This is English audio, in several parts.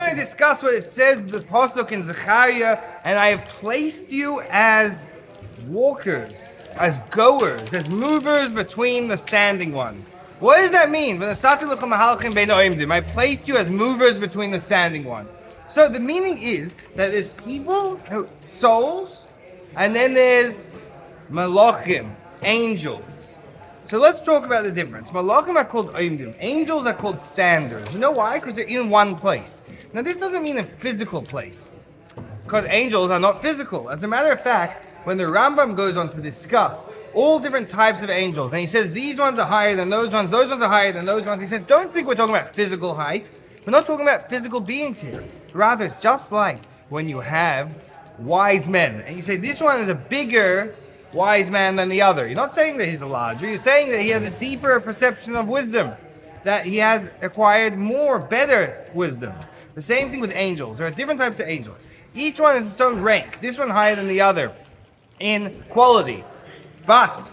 going to discuss what it says, the Pasuk in Zechariah, and I have placed you as walkers, as goers, as movers between the standing ones. What does that mean? I placed you as movers between the standing ones. So the meaning is that there's people, souls, and then there's malachim, angels. So let's talk about the difference. Malachim are called oimdim. Angels are called standers. You know why? Because they're in one place. Now this doesn't mean a physical place, because angels are not physical. As a matter of fact, when the Rambam goes on to discuss all different types of angels, and he says these ones are higher than those ones are higher than those ones, he says don't think we're talking about physical height. We're not talking about physical beings here. Rather, it's just like when you have wise men, and you say this one is a bigger wise man than the other. You're not saying that he's a larger, you're saying that he has a deeper perception of wisdom, that he has acquired more, better wisdom. The same thing with angels. There are different types of angels. Each one has its own rank. This one higher than the other in quality, but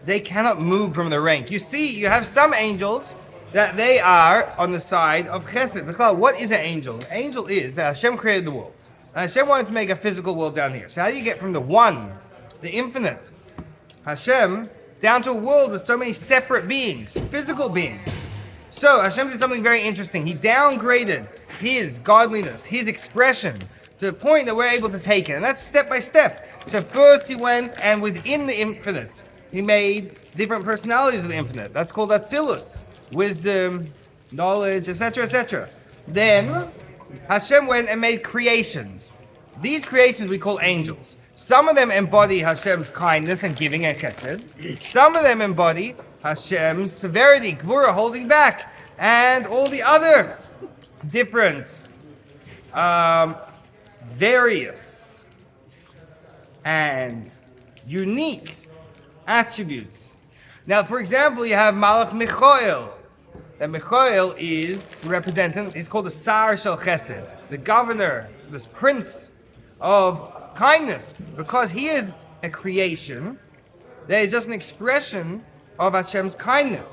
they cannot move from the rank. You see, you have some angels that they are on the side of chesed. What is an angel? An angel is that Hashem created the world, and Hashem wanted to make a physical world down here. So how do you get from the one, the infinite, Hashem, down to a world with so many separate beings, physical beings? So Hashem did something very interesting. He downgraded his godliness, his expression, to the point that we're able to take it. And that's step by step. So first he went, and within the infinite, he made different personalities of the infinite. That's called Atzilus, wisdom, knowledge, etc., etc. Then Hashem went and made creations. These creations we call angels. Some of them embody Hashem's kindness and giving and chesed. Some of them embody Hashem's severity, gvura, holding back, and all the other different, various and unique attributes. Now, for example, you have Malach Michael. That Michael is representing, he's called the Sar Shel Chesed, the governor, this prince of kindness, because he is a creation that is just an expression of Hashem's kindness.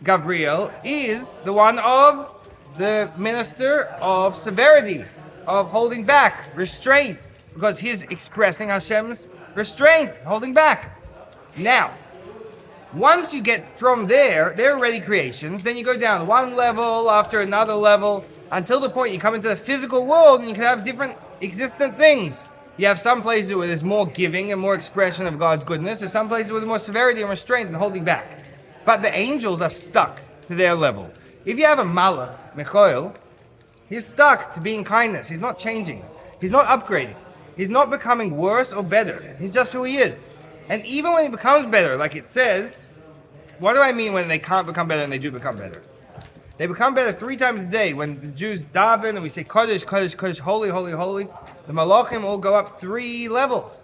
Gabriel is the one of the minister of severity, of holding back, restraint, because he's expressing Hashem's restraint, holding back. Now, once you get from there, they're already creations, then you go down one level after another level, until the point you come into the physical world and you can have different existent things. You have some places where there's more giving and more expression of God's goodness. There's some places where there's more severity and restraint and holding back. But the angels are stuck to their level. If you have a Malach, Michael, he's stuck to being kindness. He's not changing. He's not upgrading. He's not becoming worse or better. He's just who he is. And even when he becomes better, like it says, what do I mean when they can't become better and they do become better? They become better 3 times a day. When the Jews daven and we say Kodesh, Kodesh, Kodesh, holy, holy, holy, the Malachim all go up 3 levels.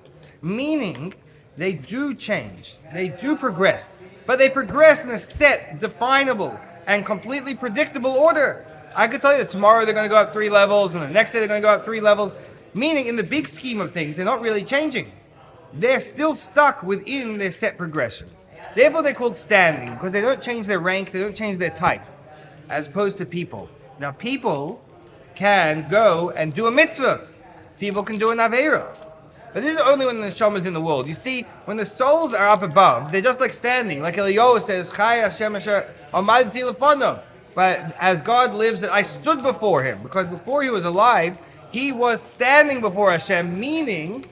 Meaning, they do change. They do progress. But they progress in a set, definable, and completely predictable order. I could tell you that tomorrow they're going to go up 3 levels, and the next day they're going to go up 3 levels. Meaning, in the big scheme of things, they're not really changing. They're still stuck within their set progression. Therefore, they're called standing, because they don't change their rank, they don't change their type, as opposed to people. Now, people can go and do a mitzvah. People can do an aveira. But this is only when the neshama is in the world. You see, when the souls are up above, they're just like standing. Like Eliyahu says, Chai Hashem Asher Amadti Lefono. But as God lives, that I stood before him. Because before he was alive, he was standing before Hashem, meaning,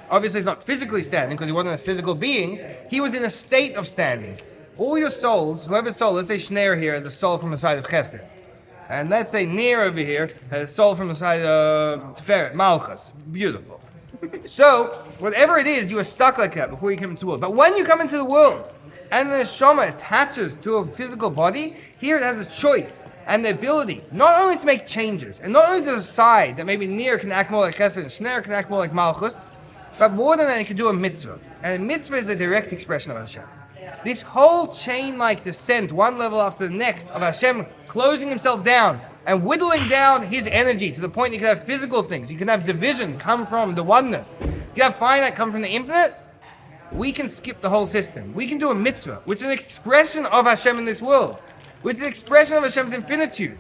obviously he's not physically standing because he wasn't a physical being, he was in a state of standing. All your souls, whoever's soul, let's say Shneir here is a soul from the side of Chesed. And let's say Nir over here has a soul from the side of Tiferet, Malchus. Beautiful. So, whatever it is, you are stuck like that before you come into the world. But when you come into the world, and the neshama attaches to a physical body, here it has a choice and the ability not only to make changes, and not only to decide that maybe Nir can act more like Chesed and Shneir can act more like Malchus, but more than that, it can do a mitzvah. And a mitzvah is the direct expression of Hashem. This whole chain-like descent, one level after the next, of Hashem closing himself down and whittling down his energy to the point you can have physical things. You can have division come from the oneness. You can have finite come from the infinite. We can skip the whole system. We can do a mitzvah, which is an expression of Hashem in this world, which is an expression of Hashem's infinitude.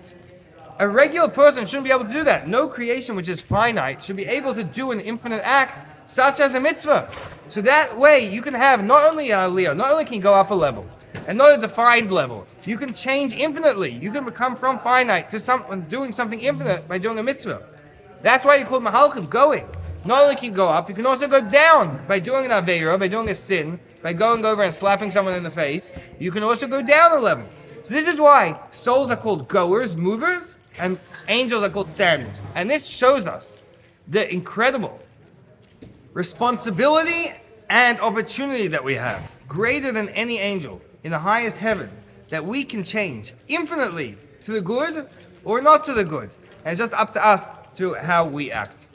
A regular person shouldn't be able to do that. No creation which is finite should be able to do an infinite act such as a mitzvah. So that way you can have not only an aliyah, not only can you go up a level, and not a defined level, you can change infinitely. You can become from finite to doing something infinite by doing a mitzvah. That's why you call mahalchim going. Not only can you go up, you can also go down by doing an aveira, by doing a sin, by going over and slapping someone in the face. You can also go down a level. So this is why souls are called goers, movers, and angels are called standers. And this shows us the incredible responsibility and opportunity that we have, greater than any angel in the highest heaven, that we can change infinitely to the good or not to the good. And it's just up to us to how we act.